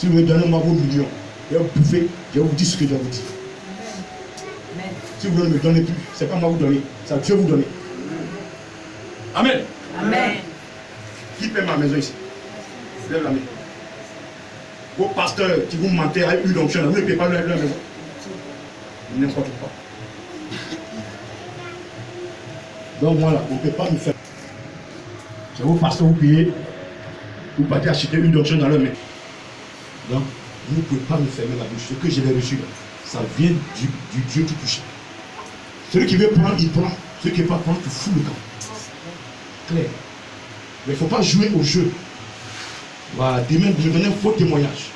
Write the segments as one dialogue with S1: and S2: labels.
S1: Si vous me donnez moi vos millions, je vais vous bouffer, je vais vous dire ce que je vais vous dire. Si vous ne me donnez plus, ce n'est pas moi vous donner, c'est Dieu vous donner. Amen.
S2: Amen.
S1: Qui paie ma maison ici? Lève la main. Vos pasteurs qui vous mentez avec une onction, vous ne payez pas leur maison. N'importe quoi. Donc moi là, on ne peut pas me faire. C'est vos pasteurs vous payez, vous partez acheter une onction dans leur main. Donc, vous ne pouvez pas me fermer la bouche. Ce que je l'ai reçu là, ça vient du Dieu tout touché. Celui qui veut prendre, il prend. Celui qui ne veut pas prendre, il fout le camp. Clair. Mais il ne faut pas jouer au jeu. Voilà, demain, je donne un faux témoignage.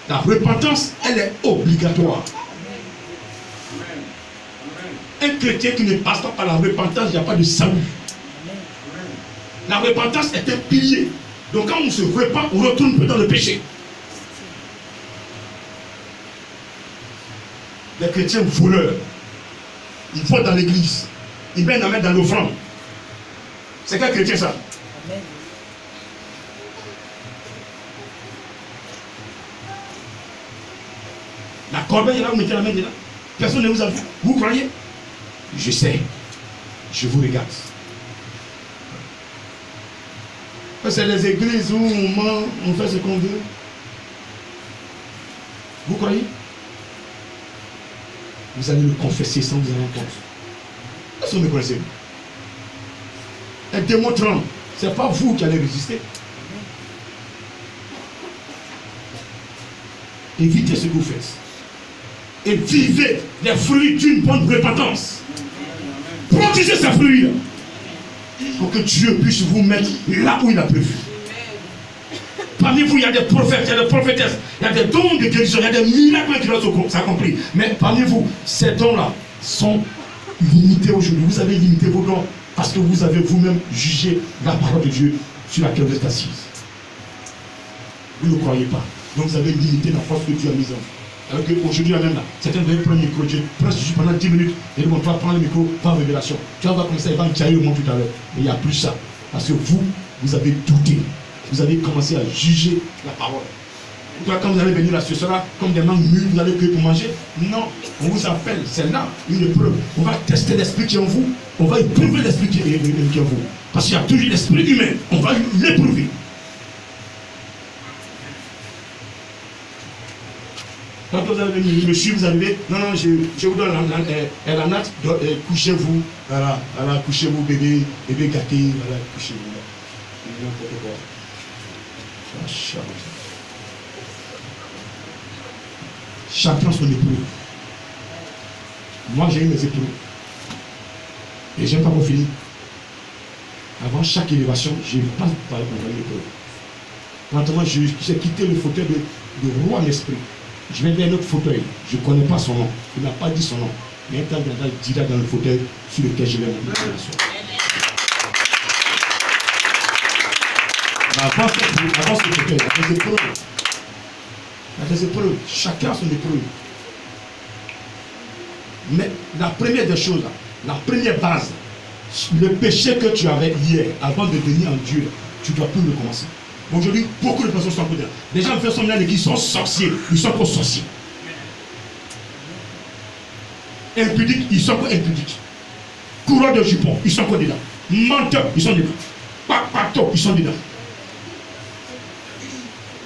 S1: La repentance, elle est obligatoire. Un chrétien qui ne passe pas par la repentance, il n'y a pas de salut. La repentance est un pilier. Donc quand on se repent, on retourne dans le péché. Les chrétiens voleurs, ils vont dans l'église, ils mettent la main dans l'offrande. C'est quel chrétien ça? Amen. La corbeille là, vous mettez la main dedans. Personne ne vous a vu. Vous croyez? Je sais. Je vous regarde. C'est les églises où on fait ce qu'on veut. Vous croyez? Vous allez le confesser sans vous en rendre compte. Est-ce que vous me connaissez? Un démontrant, ce n'est pas vous qui allez résister. Évitez ce que vous faites. Et vivez les fruits d'une bonne repentance. Produisez ces fruits pour que Dieu puisse vous mettre là où il a prévu. Parmi vous, il y a des prophètes, il y a des prophétesses, il y a des dons de guérison, il y a des miracles qui doivent s'accomplir. Mais parmi vous, ces dons-là sont limités aujourd'hui. Vous avez limité vos dons parce que vous avez vous-même jugé la parole de Dieu sur laquelle vous êtes assise. Vous ne croyez pas. Donc vous avez limité la force que Dieu a mise en vous. Alors qu'aujourd'hui, même là, certains veulent prendre le micro, Dieu prends Jésus pendant 10 minutes, et bon, toi, prends le micro, par révélation. Tu vas voir comme ça, il va me tirer au monde tout à l'heure. Mais il n'y a plus ça. Parce que vous avez douté. Vous avez commencé à juger la parole. Toi, quand vous allez venir là, ce sera comme des mangues mûres, vous allez cueillir pour manger. Non, on vous appelle, c'est là une épreuve. On va tester l'esprit qui est en vous. On va éprouver l'esprit qui est en vous. Parce qu'il y a toujours l'esprit humain. On va l'éprouver. Quand vous allez venir me suivre, vous arrivez, non, je vous donne la natte, couchez-vous, voilà, couchez-vous, bébé gâté, voilà, couchez-vous. N'importe quoi. Chacun son épreuve. Moi, j'ai eu mes épreuves. Et j'aime pas qu'on finisse. Avant chaque élévation, je passe par une épreuve. Maintenant, j'ai quitté le fauteuil de roi l'esprit. Je vais vers un autre fauteuil. Je ne connais pas son nom. Il n'a pas dit son nom. Mais un temps il dira dans le fauteuil sur lequel je vais monter la soirée. Avant ce fauteuil, il y a des épreuves. Il y a des épreuves. Chacun a son épreuve. Mais la première des choses, la première base, le péché que tu avais hier, avant de venir en Dieu, tu ne dois plus recommencer. Aujourd'hui, beaucoup de personnes sont en côté. Les gens font son qui sont sorciers, ils sont pas sorciers. Impudiques, ils sont pas impudiques. Coureurs de jupons, ils sont pas dedans. Menteurs, ils sont dedans. Papato, ils sont dedans.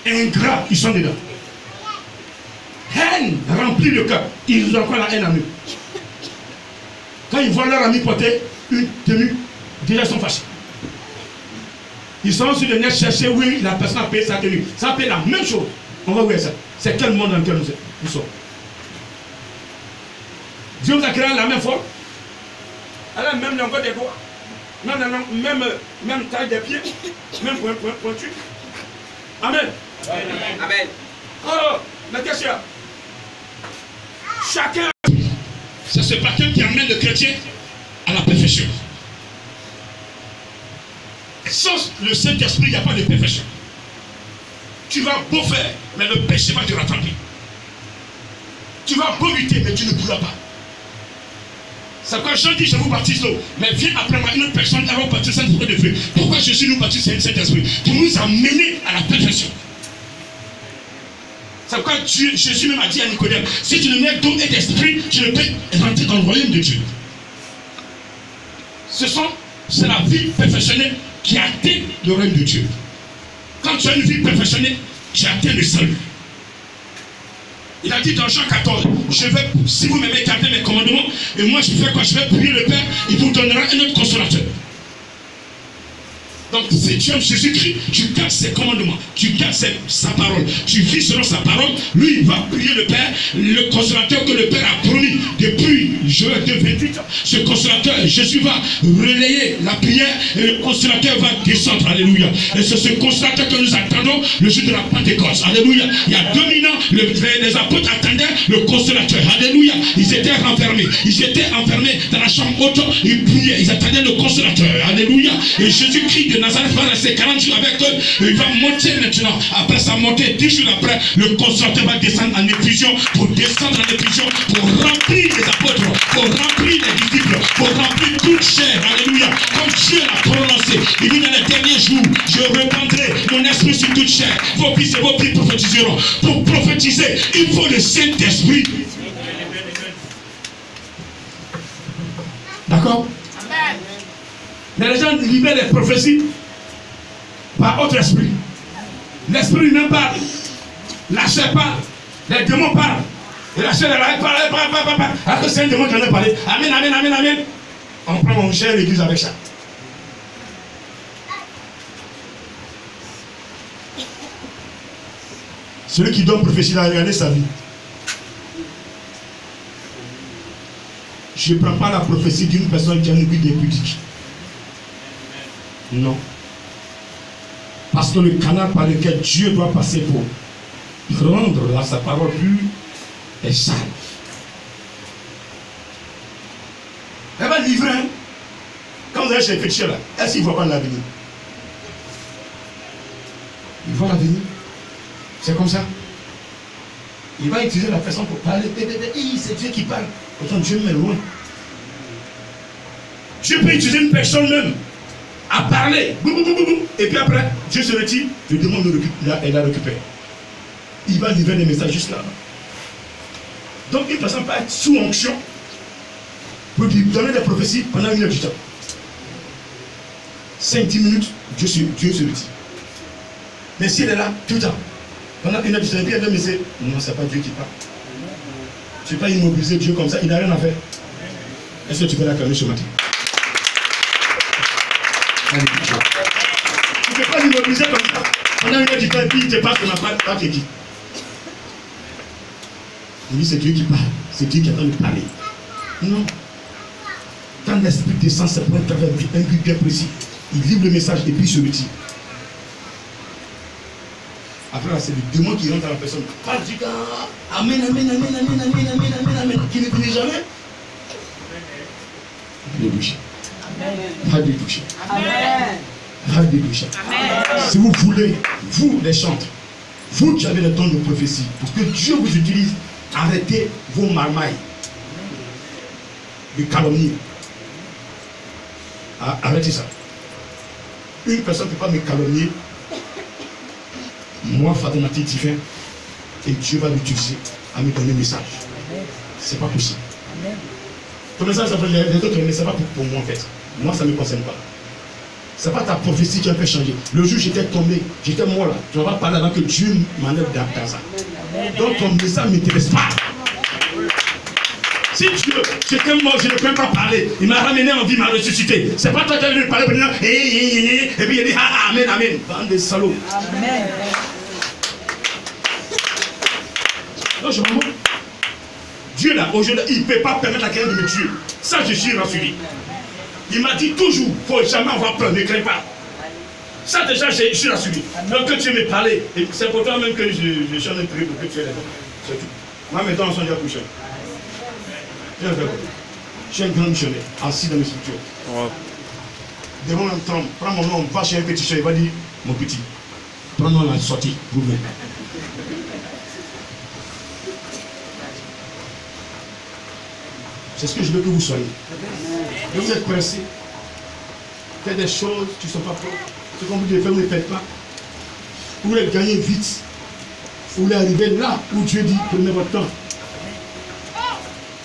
S1: Ingrats, ils sont dedans. Haine remplit le cœur, ils ont encore la haine en eux. Quand ils voient leur ami porter une tenue, déjà ils sont fâchés. Ils sont sur le net chercher, oui, la personne a payé sa tenue. Ça paye la même chose. On va voir ça. C'est quel monde dans lequel nous sommes. Dieu vous a créé la même forme. Elle a même longueur des doigts. Même taille des pieds. Même pointu. Amen.
S2: Amen.
S1: Oh, mais qu'est-ce qu'il y a? Chacun. C'est ce baptême qui amène le chrétien à la perfection. Sans le Saint-Esprit, il n'y a pas de perfection. Tu vas beau faire, mais le péché va te rattraper. Tu vas beau lutter, mais tu ne pourras pas. C'est pourquoi Jean dit, je vous baptise l'eau. Mais viens après moi, une autre personne, elle va baptiser Saint-Esprit de feu. Pourquoi Jésus nous baptise Saint-Esprit? Pour nous amener à la perfection. C'est pourquoi Jésus même a dit à Nicodème, si tu ne nais d'eau et d'esprit, tu ne peux rentrer dans le royaume de Dieu. C'est la vie perfectionnée qui atteint le royaume de Dieu. Quand tu as une vie perfectionnée, tu atteins le salut. Il a dit dans Jean 14, si vous m'aimez, gardez mes commandements, et moi je fais quoi? Je vais prier le Père, il vous donnera un autre consolateur. Donc si tu aimes Jésus-Christ, tu gardes ses commandements, tu gardes sa parole, tu vis selon sa parole, lui il va prier le Père, le consolateur que le Père a promis depuis Joël 2:28. Ce consolateur, Jésus va relayer la prière et le consolateur va descendre. Alléluia. Et c'est ce consolateur que nous attendons le jour de la Pentecôte. Alléluia. Il y a 2000 ans, les apôtres attendaient le consolateur. Alléluia. Ils étaient renfermés. Ils étaient enfermés dans la chambre haute. Ils priaient. Ils attendaient le consolateur. Alléluia. Et Jésus-Christ de Nazareth va rester 40 jours avec eux. Il va monter maintenant. Après sa montée, 10 jours après, le consolateur va descendre en effusion. Pour descendre en effusion, pour remplir les apôtres, pour remplir les disciples, pour remplir toute chair. Alléluia. Comme Dieu l'a prononcé. Il dit dans les derniers jours, je répandrai mon esprit sur toute chair. Vos fils et vos filles prophétiseront. Pour prophétiser, il faut le Saint-Esprit. D'accord? Les gens libèrent les prophéties par autre esprit. L'esprit lui-même parle. La chair parle. Les démons parlent. Et la chair parle. Alors que c'est un démon qui en a parlé. Amen, amen, amen, amen. On prend, on gère l'église avec ça. Celui qui donne prophétie, il a regardé sa vie. Je ne prends pas la prophétie d'une personne qui a une vie impudique. Non. Parce que le canal par lequel Dieu doit passer pour rendre sa parole pure est sale. Elle va livrer. Hein? Quand vous allez chez le péché là, est-ce qu'il ne voit pas l'avenir? Il voit l'avenir. C'est comme ça. Il va utiliser la personne pour parler. C'est Dieu qui parle. Pourtant Dieu met loin. Dieu peut utiliser une personne même à parler. Et puis après, Dieu se retire. Le démon elle la récupère. Il va livrer des messages juste là. Donc une personne peut être sous onction pour lui donner des prophéties pendant 1 heure du temps. 5-10 minutes, Dieu se retire. Mais si elle est là tout le temps, pendant 1 heure du temps, et puis elle veut me dire, non, c'est pas Dieu qui parle. Tu ne peux pas immobiliser Dieu comme ça, il n'a rien à faire. Est-ce que tu peux l'acclamer ce matin? Tu ne peux pas l'immobiliser comme ça. Pendant 1 heure du temps, et puis il te passe qu'on n'a pas dit. Il dit, c'est Dieu qui parle. C'est Dieu qui attend de parler. Non. Quand l'esprit descend, c'est pour un travail bien précis. Il livre le message et puis il se retire. Après là, c'est le démon qui rentre dans la personne. Parle du gars. Amen, amen, amen, amen, amen, amen, amen, amen. Qui ne finit jamais. Alléluia. Alléluia. Alléluia. Si vous voulez, vous les chantres, vous qui avez le temps de prophétie, pour que Dieu vous utilise, arrêtez vos marmailles de calomnie. Arrêtez ça. Une personne ne peut pas me calomnier. Moi, Fatimati Tifin, et Dieu va l'utiliser à me donner un message. C'est pas possible. Ton message, ça peut les autres, mais c'est pas pour moi en fait. Moi, ça ne me concerne pas. C'est pas ta prophétie qui a fait changer. Le jour où j'étais tombé, j'étais mort là. Tu ne vas pas parler avant que Dieu m'enlève dans ça. Donc ton message ne m'intéresse pas. Si Dieu, j'étais mort, je ne peux pas parler. Il m'a ramené en vie, il m'a ressuscité. C'est pas toi qui as venu parler pour dire, et puis il dit, amen, amen. Bande de salauds. Amen. Non, je m'en Dieu là, aujourd'hui, il ne peut pas permettre à quelqu'un de me tuer. Ça, je suis rassuré. Il m'a dit toujours, il ne faut jamais avoir peur, ne crains pas. Ça déjà, je suis rassuré. Donc que tu me parlais, c'est pour toi même que je chante un truc pour que tu aies les gens. C'est tout. Moi, maintenant, on s'en dit à coucher. Je suis un grand missionnaire, assis dans mes structures. Devant un trompe, prends mon nom, va chez un petit chat, il va dire, mon petit, prends-nous la sortie, vous-même. C'est ce que je veux que vous soyez. Et vous êtes pressés. Faites des choses qui ne sont pas propres. Ce qu'on vous devez faire, vous ne les faites pas. Vous voulez gagner vite. Vous voulez arriver là où Dieu dit, prenez votre temps.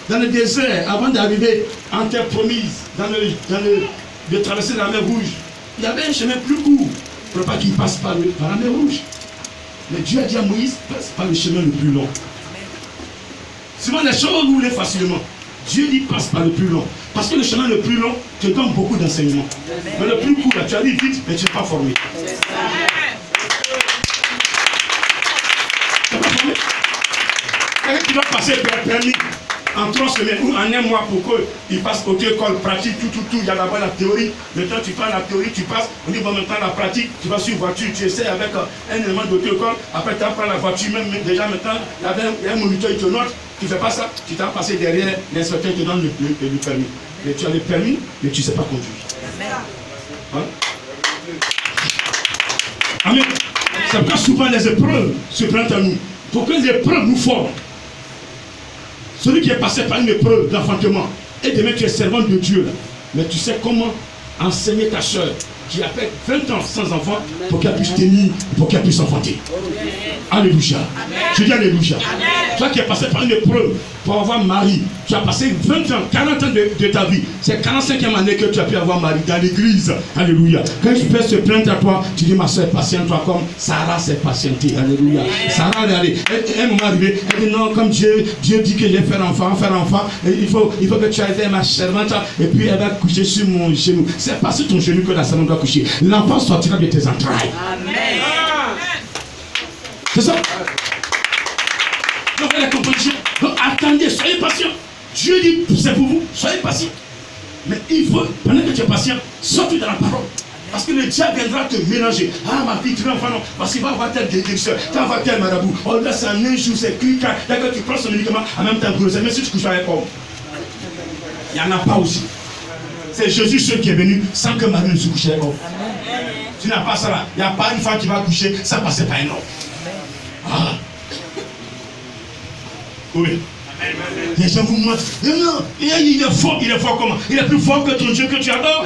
S1: Dans le désert, avant d'arriver en terre promise, de traverser la mer Rouge, il y avait un chemin plus court pour pas qu'il passe par la mer Rouge. Mais Dieu a dit à Moïse, passe par le chemin le plus long. Souvent les choses vous voulez facilement. Dieu dit passe par le plus long. Parce que le chemin le plus long te donne beaucoup d'enseignements. Mais le plus court, là, tu arrives vite, mais tu n'es pas formé. Tu n'es pas formé. Quelqu'un qui doit passer le permis en 3 semaines ou en 1 mois pour qu'il passe auto-école, pratique, tout. Il y a d'abord la théorie. Maintenant, tu prends la théorie, tu passes. On dit, bon, maintenant, la pratique, tu vas sur une voiture, tu essaies avec un élément d'auto-école. Après, tu apprends la voiture, même déjà maintenant, il y a un moniteur, il te note. Tu ne fais pas ça, tu t'as passé derrière, l'inspecteur te donne le permis. Mais tu as le permis, mais tu ne sais pas conduire. Hein? Amen. C'est pourquoi souvent les épreuves se prennent à nous. Pour que les épreuves nous forment. Celui qui est passé par une épreuve d'enfantement, et demain tu es servant de Dieu, là, mais tu sais comment enseigner ta soeur qui a fait 20 ans sans enfant pour qu'elle puisse tenir, pour qu'elle puisse enfanter. Alléluia. Je dis Alléluia. Toi qui es passé par une épreuve pour avoir mari, tu as passé 20 ans, 40 ans de ta vie. C'est 45e année que tu as pu avoir mari dans l'église. Alléluia. Quand je peux se plaindre à toi, tu dis ma soeur, patiente-toi comme Sarah s'est patientée. Alléluia. Sarah, regardez, un moment arrivé, elle dit non, comme Dieu dit que je vais faire enfant, il faut que tu ailles vers ma servante et puis elle va coucher sur mon genou. C'est pas sur ton genou que la servante doit coucher. L'enfant sortira de tes entrailles. Amen. C'est ça. Donc, la compréhension. Donc, attendez, soyez patient. Dieu dit, c'est pour vous, soyez patient. Mais il faut, pendant que tu es patient, sortez dans la parole. Parce que le diable viendra te mélanger. Ah, ma fille, tu vas enfant, non. Parce qu'il va avoir tel détecteur, tu vas avoir tel marabout. Oh, là, c'est en un jour, c'est cliquant. D'accord, tu prends son médicament, en même temps, grossesse. Mais si tu couches avec homme, il n'y en a pas aussi. C'est Jésus seul qui est venu sans que Marie ne se couche avec homme. Tu n'as pas ça là. Il n'y a pas une femme qui va coucher sans passer par un homme. Ah. Oui. Les gens vous montrent. Non, il est fort comment? Il est plus fort que ton Dieu que tu adores.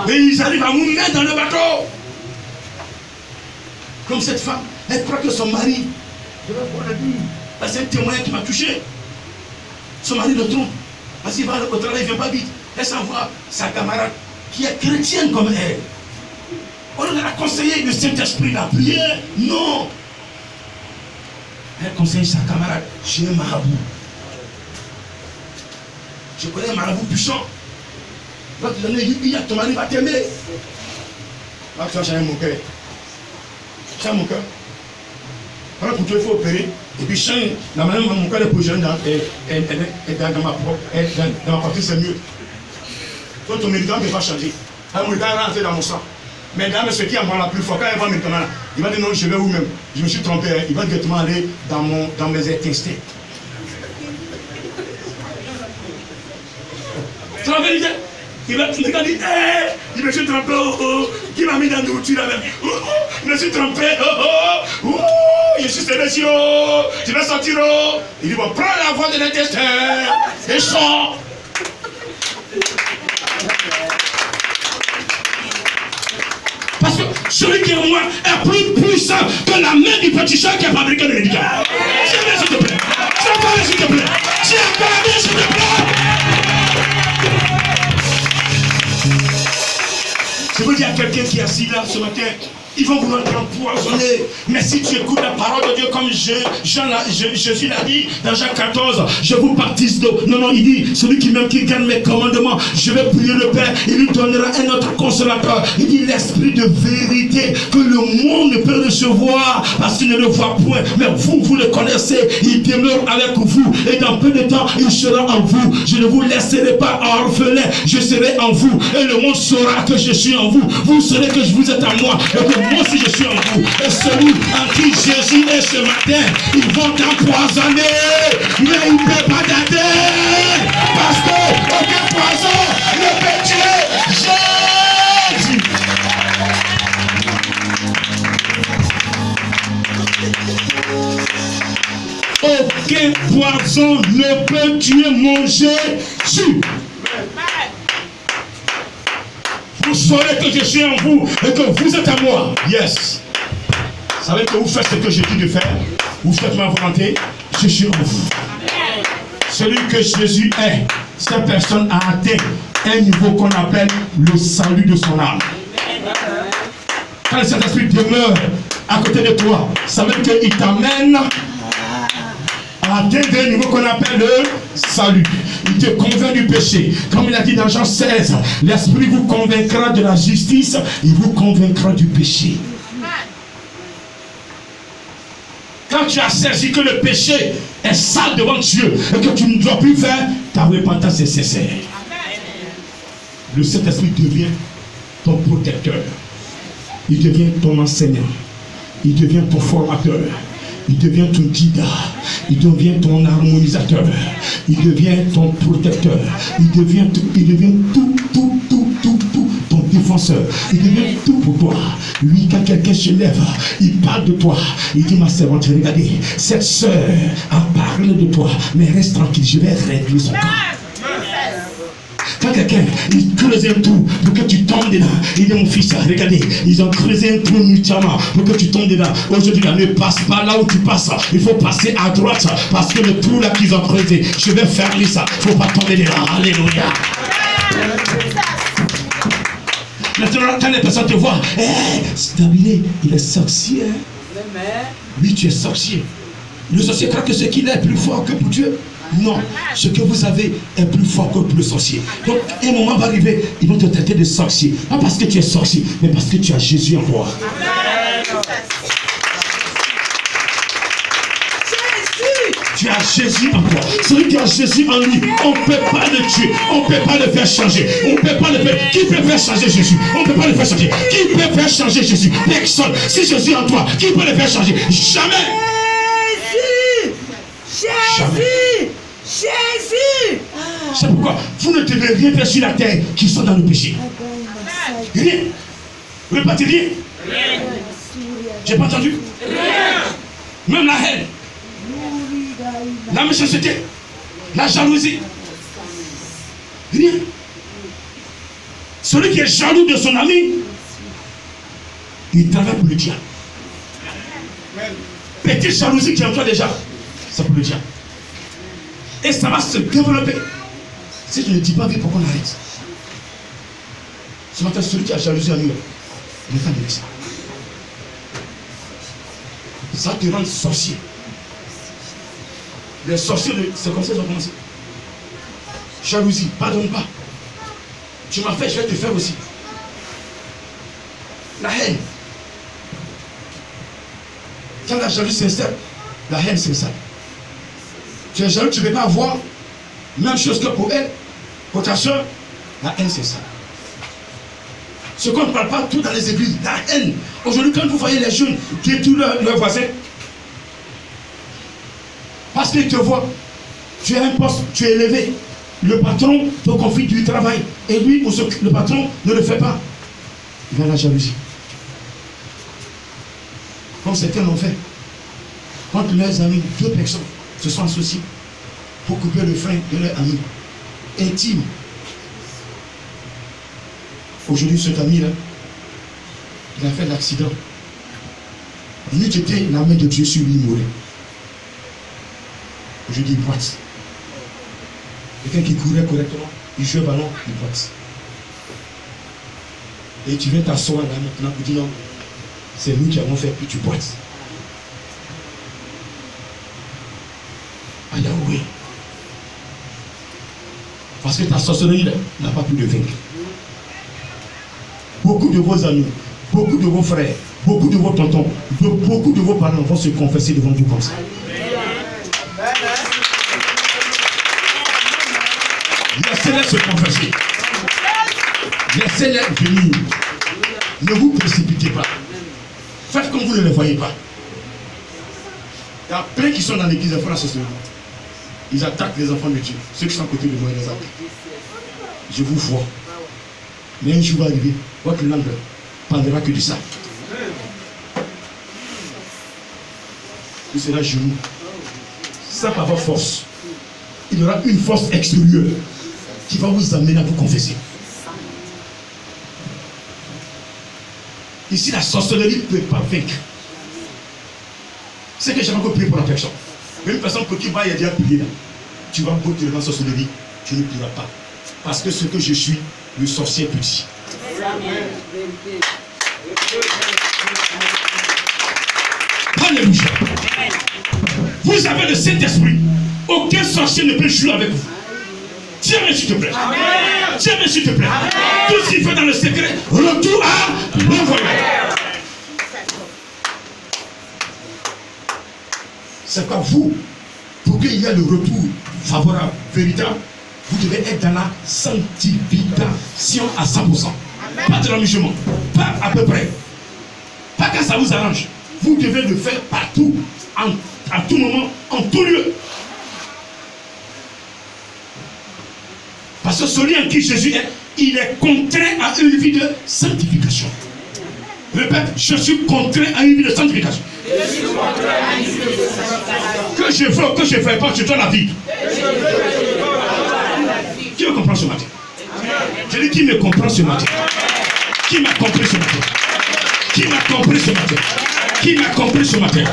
S1: Et ils arrivent à vous mettre dans le bateau. Comme cette femme, elle croit que son mari, je vais voir la vie. C'est un témoin qui m'a touché. Son mari le trompe. Parce qu'il va au travail, il ne vient pas vite. Elle s'envoie sa camarade qui est chrétienne comme elle. On leur a conseillé le Saint-Esprit, la prière. Non. Elle conseille sa camarade. J'ai un marabout. Je connais un marabout puissant. Va te donner, il y a ton mari va t'aimer. Là, tu vas changer mon cœur. Change mon cœur. Pendant que toi, il faut opérer. Et puis, change la manière dont mon cœur est posé dans ma partie, c'est mieux. Toi, ton médicament ne peut pas changer. Mon médicament est rentré dans mon sang. Mais dans ce qui est moi la plus fort, quand il va maintenant, il va dire non, je vais où même. Je me suis trompé. Il va directement aller dans mes intestins. C'est la vérité. Il va dire, je me suis trompé, qui m'a mis dans la nourriture avec. Je me suis trompé, je suis céleste, je vais sortir. Il dit, bon, prends la voie de l'intestin et sors. Parce que celui qui est en moi est plus puissant que la main du petit chat qui a fabriqué le médicament. Tiens, s'il te plaît. Tiens, s'il te plaît. Tiens, s'il te plaît. Je veux dire à quelqu'un qui est assis là ce matin, ils vont vouloir t'empoisonner. Mais si tu écoutes la parole de Dieu comme Jésus l'a dit dans Jean 14, je vous baptise d'eau. Non, il dit, celui qui m'aime, qui garde mes commandements, je vais prier le Père, il lui donnera un autre consolateur. Il dit l'esprit de vérité que le monde ne peut recevoir parce qu'il ne le voit point. Mais vous le connaissez, il demeure avec vous et dans peu de temps, il sera en vous. Je ne vous laisserai pas orphelin, je serai en vous et le monde saura que je suis en vous. Vous saurez que vous êtes en moi et que moi aussi je suis en vous. Et celui en qui Jésus est ce matin, ils vont t'empoisonner, mais il ne peut pas t'aider. Parce que aucun poison ne peut tuer Jésus. Aucun poison ne peut tuer mon Jésus. Vous saurez que je suis en vous et que vous êtes à moi. Yes. Vous savez que vous faites ce que j'ai dit de faire. vous faites ma volonté, je suis en vous. Celui que Jésus est, cette personne a atteint un niveau qu'on appelle le salut de son âme. Quand le Saint-Esprit demeure à côté de toi, ça veut dire qu'il t'amène à atteindre un niveau qu'on appelle le salut. Il te convainc du péché. Comme il a dit dans Jean 16, l'Esprit vous convaincra de la justice, il vous convaincra du péché. Quand tu as saisi que le péché est sale devant Dieu et que tu ne dois plus faire, ta repentance est sincère. Le Saint-Esprit devient ton protecteur. Il devient ton enseignant. Il devient ton formateur. Il devient ton guide. Il devient ton harmonisateur. Il devient ton protecteur. Il devient tout, ton défenseur. Il devient tout pour toi. Lui, quand quelqu'un se lève, il parle de toi. Il dit, ma servante, regardez, cette soeur a parlé de toi. Mais reste tranquille, je vais régler son cas. Quand quelqu'un, il creuse un trou pour que tu tombes dedans, il dit, mon fils, regardez, ils ont creusé un trou mutuellement pour que tu tombes dedans. Aujourd'hui, ne passe pas là où tu passes. Il faut passer à droite parce que le trou là qu'ils ont creusé, je vais fermer ça. Il ne faut pas tomber dedans. Alléluia. Maintenant, quand les personnes te voient, David, il est sorcier. Oui, tu es sorcier. Le sorcier croit que ce qu'il est plus fort que pour Dieu. Non, ce que vous avez est plus fort que le sorcier. Donc, un moment va arriver, ils vont te traiter de sorcier. Pas parce que tu es sorcier, mais parce que tu as Jésus en toi. Tu as Jésus en toi. Celui qui a Jésus en lui, on ne peut pas le tuer. On ne peut pas le faire changer. On ne peut pas le faire. Qui peut faire changer Jésus? On ne peut pas le faire changer. Qui peut faire changer Jésus? Personne. Si Jésus en toi, qui peut le faire changer? Jamais.
S2: Jésus! Jésus!
S1: C'est pourquoi vous ne devez rien faire sur la terre qui sont dans le péché. Rien. Vous ne pas dire rien. Rien. J'ai pas entendu? Rien. Même la haine, la méchanceté, la jalousie. Rien. Celui qui est jaloux de son ami, il travaille pour le diable. Petite jalousie qui est en toi déjà, c'est pour le diable. Et ça va se développer. Si je ne dis pas vite, pourquoi on arrête? Ce matin, celui qui a jalousie en lui, ne fait pas ça. Ça te rend sorcier. Les sorciers, c'est comme ça qu'ils ont commencé. Jalousie, pardonne pas. Tu m'as fait, je vais te faire aussi. La haine. Quand la jalousie s'installe, la haine s'installe. Tu es jaloux, tu ne peux pas avoir même chose que pour elle, pour ta soeur, la haine c'est ça. Ce qu'on ne parle pas tout dans les églises, la haine. Aujourd'hui, quand vous voyez les jeunes détruire leurs voisins, parce qu'ils te voient, tu as un poste, tu es élevé, le patron te confie du travail, et lui, le patron ne le fait pas. Il y a la jalousie. Comme certains l'ont fait. Quand leurs amis, deux personnes, se sont associés pour couper le frein de leur ami intime. Aujourd'hui, cet ami-là, il a fait l'accident. Il était la main de Dieu sur lui, il mourait. Aujourd'hui, il boite. Quelqu'un qui courait correctement, il jouait ballon, il boite. Et tu viens t'asseoir là maintenant pour dire non, c'est nous qui avons fait, puis tu boites. Ah oui. Parce que ta sorcellerie n'a pas pu le vaincre. Beaucoup de vos amis, beaucoup de vos frères, beaucoup de vos tontons, beaucoup de vos parents vont se confesser devant vous comme ça. Laissez-les se confesser. Laissez-les venir. Ne vous précipitez pas. Faites comme vous ne les voyez pas. Il y a plein qui sont dans l'église de France. Ils attaquent les enfants de Dieu. Ceux qui sont à côté de moi, ils les attaquent. Je vous vois. Mais un jour va arriver, votre langue ne parlera que de ça. Vous serez genoux. Ça par votre force. Il y aura une force extérieure qui va vous amener à vous confesser. Ici, la sorcellerie ne peut pas vaincre. C'est que j'ai encore prié pour la personne. Mais une personne que tu vas y déjà prier là, tu vas me dire dans ce vie, tu ne pourras pas. Parce que ce que je suis, le sorcier petit. Alléluia. Vous avez le Saint-Esprit. Aucun sorcier ne peut jouer avec vous. Tiens, s'il te plaît. Tiens, s'il te plaît. Tout ce qu'il fait dans le secret, retour à l'envoyeur. C'est pas vous. Pour qu'il y ait le retour favorable, véritable, vous devez être dans la sanctification à 100%. Pas de l'enrichissement. Pas à peu près. Pas quand ça vous arrange. Vous devez le faire partout, à tout moment, en tout lieu. Parce que celui en qui Jésus est, il est contraint à une vie de sanctification. Répète, je suis contraint à une vie de sanctification. Que je veux, que je ne fais pas, je dois la vivre. Qui me comprend ce matin? Je dis qui me comprend ce matin? Qui m'a compris ce matin? Qui m'a compris ce matin? Qui m'a compris ce matin?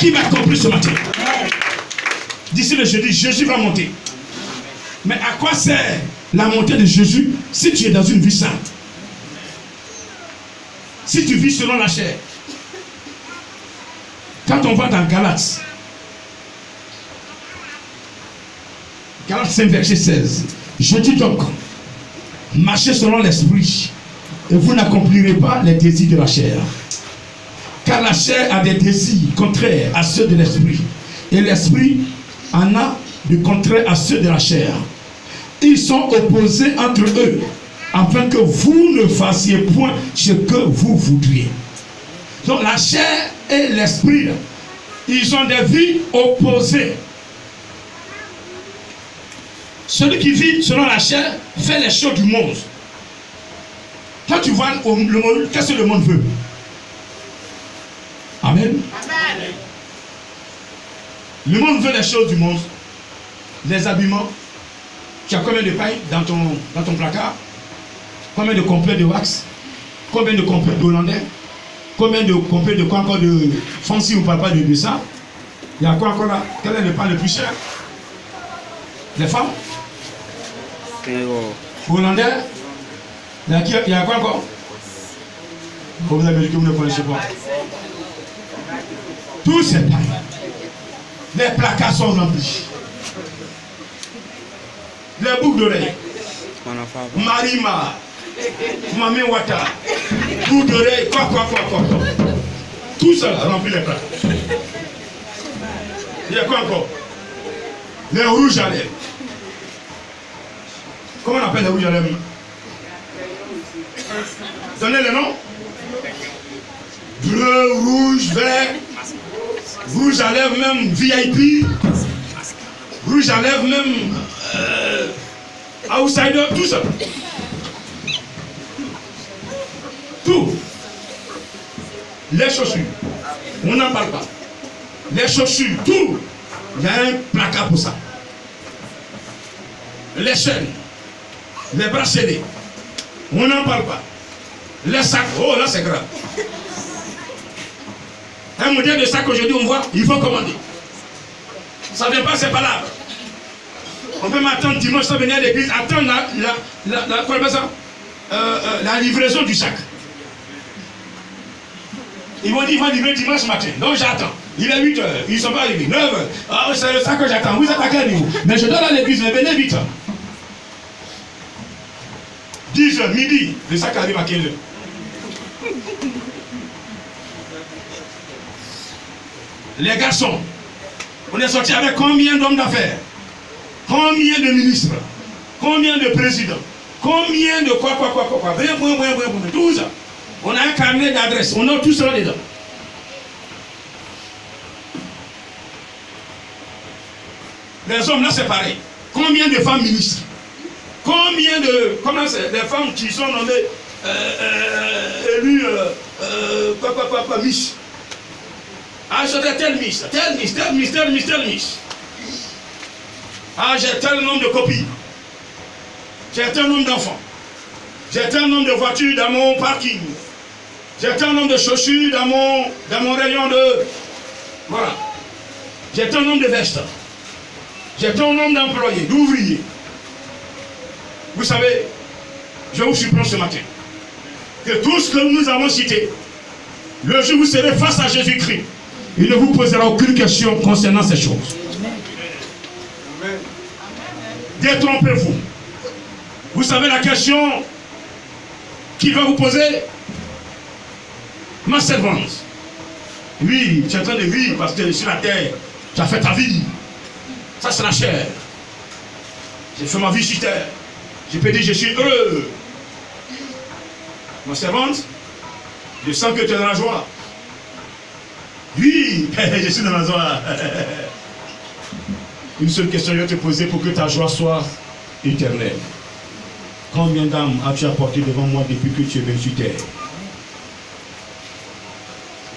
S1: Qui m'a compris ce matin? D'ici le jeudi, Jésus va monter. Mais à quoi sert la montée de Jésus si tu es dans une vie sainte? Si tu vis selon la chair. Quand on va dans Galates, Galates 5, verset 16, je dis donc, marchez selon l'esprit, et vous n'accomplirez pas les désirs de la chair. Car la chair a des désirs contraires à ceux de l'esprit, et l'esprit en a de contraires à ceux de la chair. Ils sont opposés entre eux, afin que vous ne fassiez point ce que vous voudriez. Donc la chair et l'esprit, ils ont des vies opposées. Celui qui vit selon la chair fait les choses du monde. Quand tu vois le monde, qu'est-ce que le monde veut? Amen. Amen. Le monde veut les choses du monde. Les habillements. Tu as combien de pailles dans ton placard? Combien de complets de wax? Combien de complets d'hollandais? Combien de complets de quoi encore de fancy, on ne parle pas de ça? Il y a quoi encore là? Quel est le pain le plus cher? Les femmes? Hollandais? Il y a quoi encore? Vous avez dit que vous ne connaissez pas. Tous ces pains. Les placards sont remplis. Les boucles d'oreilles. Marima. Mami Wata. Boucles d'oreilles. Quoi. Tout ça remplit les placards. Il y a quoi encore? Les rouges à lèvres. Comment on appelle les rouges à lèvres? Donnez le nom. Bleu, rouge, vert. Rouge à lèvres même VIP. Rouge à lèvres même outsider, tout ça. Tout. Les chaussures. On n'en parle pas. Les chaussures, tout. Il y a un placard pour ça. Les chaînes. Les bracelets. On n'en parle pas. Les sacs. Oh là c'est grave. Un modèle de sac aujourd'hui on voit, il faut commander. Ça ne vient pas, c'est pas là. On peut m'attendre dimanche, ça venir à l'église, attendre la livraison du sac. Ils vont dire, ils vont livrer dimanche matin. Donc j'attends. Il est 8 h, ils ne sont pas arrivés. 9 h. Ah, c'est le sac que j'attends. Vous êtes à quel niveau? Mais je donne à l'église, mais venez vite. 10 h, midi, le sac arrive à quelle heure? Les garçons, on est sortis avec combien d'hommes d'affaires? Combien de ministres? Combien de présidents? Combien de quoi? Tout ça. On a un carnet d'adresses. On a tout ça dedans. Les hommes, là, c'est pareil. Combien de femmes ministres? Combien de... Comment c'est? Les femmes qui sont nommées élues Miss. Ah, j'ai tel Miss. Ah, j'ai tel nombre de copies. J'ai tel nombre d'enfants. J'ai tel nombre de voitures dans mon parking. J'ai tel nombre de chaussures dans mon rayon de... Voilà. J'étais un homme de veste. J'étais un homme d'employé, d'ouvrier. Vous savez, je vous surprends ce matin que tout ce que nous avons cité, le jour où vous serez face à Jésus-Christ, il ne vous posera aucune question concernant ces choses. Détrompez-vous. Vous savez la question qu'il va vous poser? Ma servante. Oui, tu es en train de vivre parce que tu es sur la terre. Tu as fait ta vie. Ça, c'est la chair. J'ai fait ma vie sur terre. Je peux dire je suis heureux. Ma servante, je sens que tu es dans la joie. Oui, je suis dans la joie. Une seule question je vais te poser pour que ta joie soit éternelle. Combien d'âmes as-tu apporté devant moi depuis que tu es venu sur terre?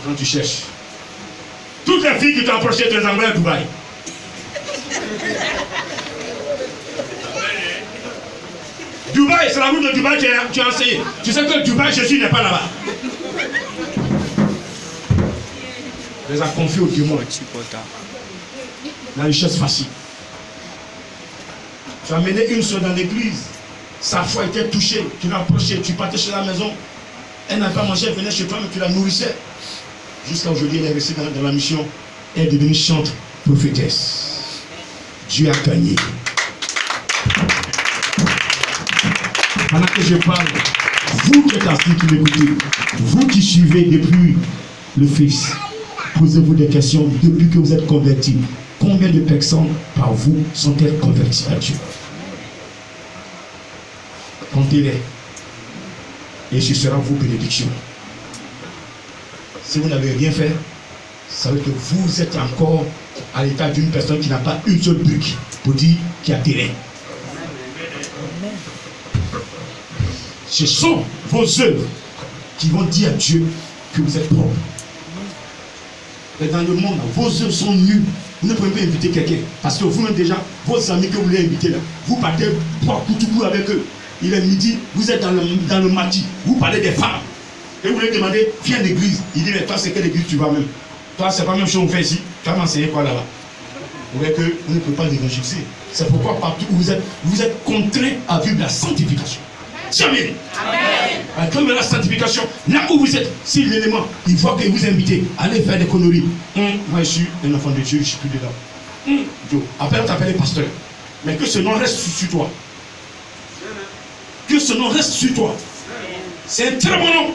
S1: Quand tu cherches. Toutes les filles qui t'ont approché, tu les as envoyées à Dubaï. Dubaï, c'est la route de Dubaï que tu as essayé. Tu sais que Dubaï, Jésus n'est pas là-bas. Tu les as confiés au démon. La richesse facile. Tu as mené une seule dans l'église. Sa foi était touchée. Tu l'as approchée. Tu partais chez la maison. Elle n'a pas mangé. Elle venait chez toi, mais tu la nourrissais. Jusqu'à aujourd'hui, elle est restée dans la mission. Elle est devenue chante prophétesse. Dieu a gagné. Pendant que je parle, vous qui êtes assis, qui m'écoutez, vous qui suivez depuis le Fils, posez-vous des questions depuis que vous êtes convertis. Combien de personnes par vous sont-elles converties à Dieu? Comptez-les. Et ce sera vos bénédictions. Si vous n'avez rien fait, ça veut dire que vous êtes encore à l'état d'une personne qui n'a pas une seule brique pour dire qu'il y a terrain. Ce sont vos œuvres qui vont dire à Dieu que vous êtes propre. Mais dans le monde, vos œuvres sont nulles. Vous ne pouvez pas inviter quelqu'un. Parce que vous-même déjà, vos amis que vous voulez inviter là, vous partez boire tout avec eux. Il est midi, vous êtes dans le matin, vous parlez des femmes. Et vous lui demandez, viens d'église. Il dit, mais toi, c'est quelle église tu vas même? Toi, c'est pas la même chose qu'on fait ici. Tu vas m'enseigner quoi là-bas? Vous voyez que vous ne pouvez pas l'évangéliser. C'est pourquoi partout où vous êtes contraints à vivre la sanctification. Jamais. Amen. Comme la sanctification, là où vous êtes, si l'élément, il voit que vous invitez, allez faire des conneries. Moi, je suis un enfant de Dieu, je ne suis plus dedans. Après, on t'appelle pasteur. Mais que ce nom reste sur toi. Que ce nom reste sur toi. C'est un très bon nom.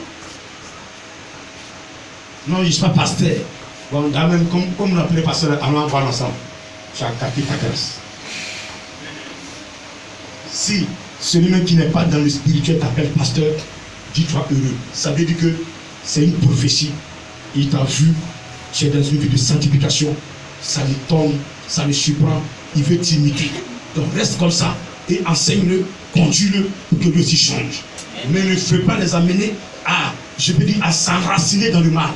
S1: Non, je ne suis pas pasteur. Bon, même comme on l'appelait pasteur, allons voir ensemble. Tu as capté ta grâce. Si celui-même qui n'est pas dans le spirituel t'appelle pasteur, dis-toi heureux. Ça veut dire que c'est une prophétie. Il t'a vu, tu es dans une vie de sanctification. Ça lui tombe, ça le surprend. Il veut t'imiter. Donc reste comme ça et enseigne-le, conduis-le pour que lui aussi change. Mais ne fais pas les amener à, je peux dire, à s'enraciner dans le mal.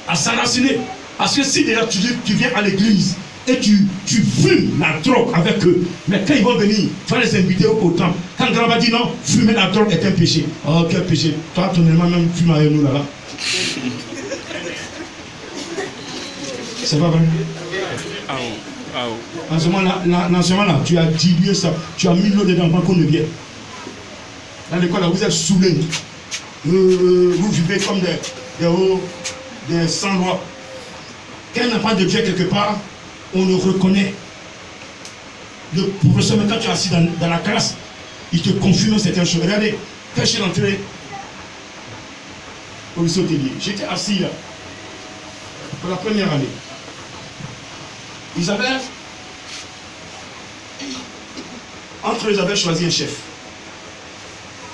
S1: À s'enraciner. Parce que si déjà tu viens à l'église et tu fumes la drogue avec eux, mais quand ils vont venir, tu vas les inviter au temple. Quand le grand va dire non, fumer la drogue est un péché. Oh, quel péché. Toi, ton élément même fume avec nous là-bas. C'est pas vrai? En ce moment-là, tu as dilué ça. Tu as mis l'eau dedans pour qu'on ne vienne. Dans l'école, là, vous êtes saoulés. Vous vivez comme des sans-lois. Quand il n'y a pas de Dieu quelque part, on le reconnaît. Le professeur, quand tu es assis dans la classe, il te confirme certaines choses. Regardez, quand je suis rentré au lycée hôtelier, j'étais assis là, pour la première année. Isabelle, entre eux, ils avaient choisi un chef.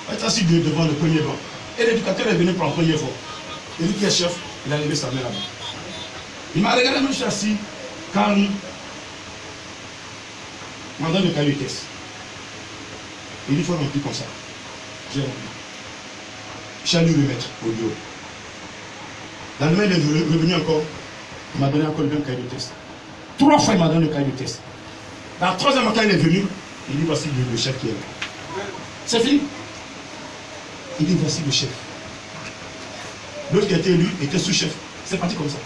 S1: Elle était assis devant le premier banc. Et l'éducateur est venu pour la première fois. Il dit qui est chef, il a levé sa main là-bas. Il m'a regardé, même je suis assis, calme. Il m'a donné le cahier de test. Il dit il faut remplir comme ça. J'ai rempli. Je suis allé le mettre au bureau. Dans le main, il est revenu encore. Il m'a donné encore le même cahier de test. 3 fois, il m'a donné le cahier de test. La troisième fois, il est venu. Il dit voici le chef qui est là. C'est fini. Il dit voici le chef. L'autre qui était élu était sous-chef. C'est parti comme ça.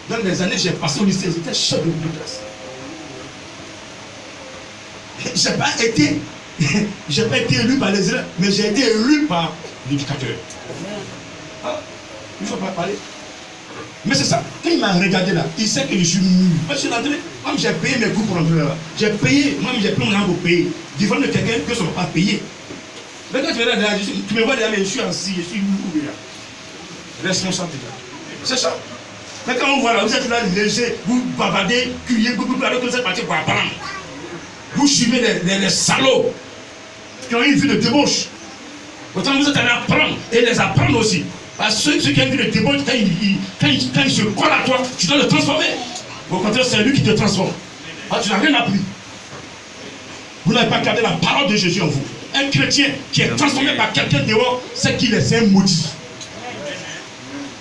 S1: Dans les années, j'ai passé au lycée, j'étais chef de classe. J'ai pas été élu par les élèves, mais j'ai été élu par l'éducateur. Ah, il ne faut pas parler. Mais c'est ça, quand il m'a regardé là, il sait que je suis nul. Moi, je suis rentré, moi j'ai payé mes cours pour entrer là. J'ai payé, moi j'ai pris mon argent pour payer. Devant de quelqu'un que ça ne va pas payer. Mais quand tu es là, tu me vois derrière, je suis assis, je suis lourd. Responsable. C'est ça. Mais quand on voit là, vous êtes là léger, vous bavardez, criez, vous parlez que vous êtes parti pour apprendre. Vous suivez les salauds qui ont une vie de débauche. Autant vous êtes allés apprendre et les apprendre aussi. Parce que ceux qui ont une vie de débauche, quand ils se collent à toi, tu dois le transformer. Au contraire, c'est lui qui te transforme. Ah, tu n'as rien appris. Vous n'avez pas gardé la parole de Jésus en vous. Un chrétien qui est transformé par quelqu'un dehors, c'est qu'il est un maudit.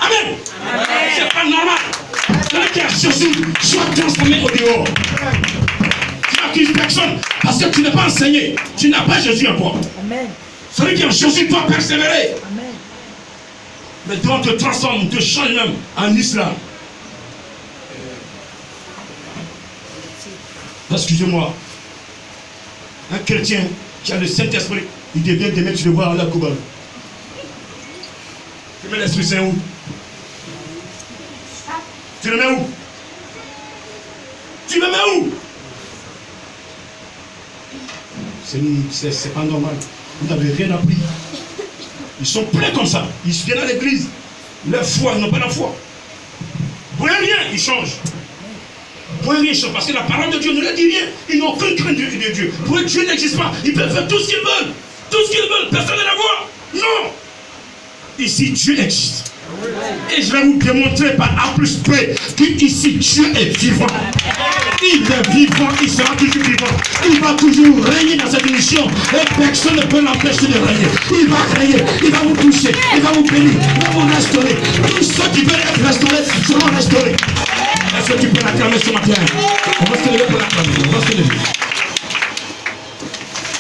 S1: Amen. C'est pas normal. Celui qui a Jésus soit transformé au dehors. Tu n'accuses personne parce que tu n'es pas enseigné. Tu n'as pas Jésus en toi. Amen. Celui qui a Jésus doit persévérer. Amen. Mais toi, on te transforme, on te change même en islam. Excusez-moi. Un chrétien qui a le Saint-Esprit, il devient demain, tu le vois à la Cuba. Tu mets l'Esprit Saint où? Tu le mets où? Tu le mets où? C'est pas normal. Vous n'avez rien appris. Ils sont pleins comme ça. Ils viennent à l'église. Leur foi, ils n'ont pas la foi. Pour rien, ils changent. Pour rien, ils changent. Parce que la parole de Dieu ne leur dit rien. Ils n'ont aucune crainte de Dieu. Pour eux, Dieu n'existe pas. Ils peuvent faire tout ce qu'ils veulent. Tout ce qu'ils veulent. Personne ne la voit. Non. Ici, Dieu existe. Et je vais vous démontrer par A plus B qu'ici, Dieu est vivant. Il est vivant, il sera toujours vivant. Il va toujours régner dans cette émission. Et personne ne peut l'empêcher de régner. Il va régner, il va vous toucher, il va vous bénir, il va vous restaurer. Tous ceux qui veulent être restaurés seront restaurés. Est-ce que tu peux l'acclamer ce matin? On va se lever pour l'acclamer. On va se lever.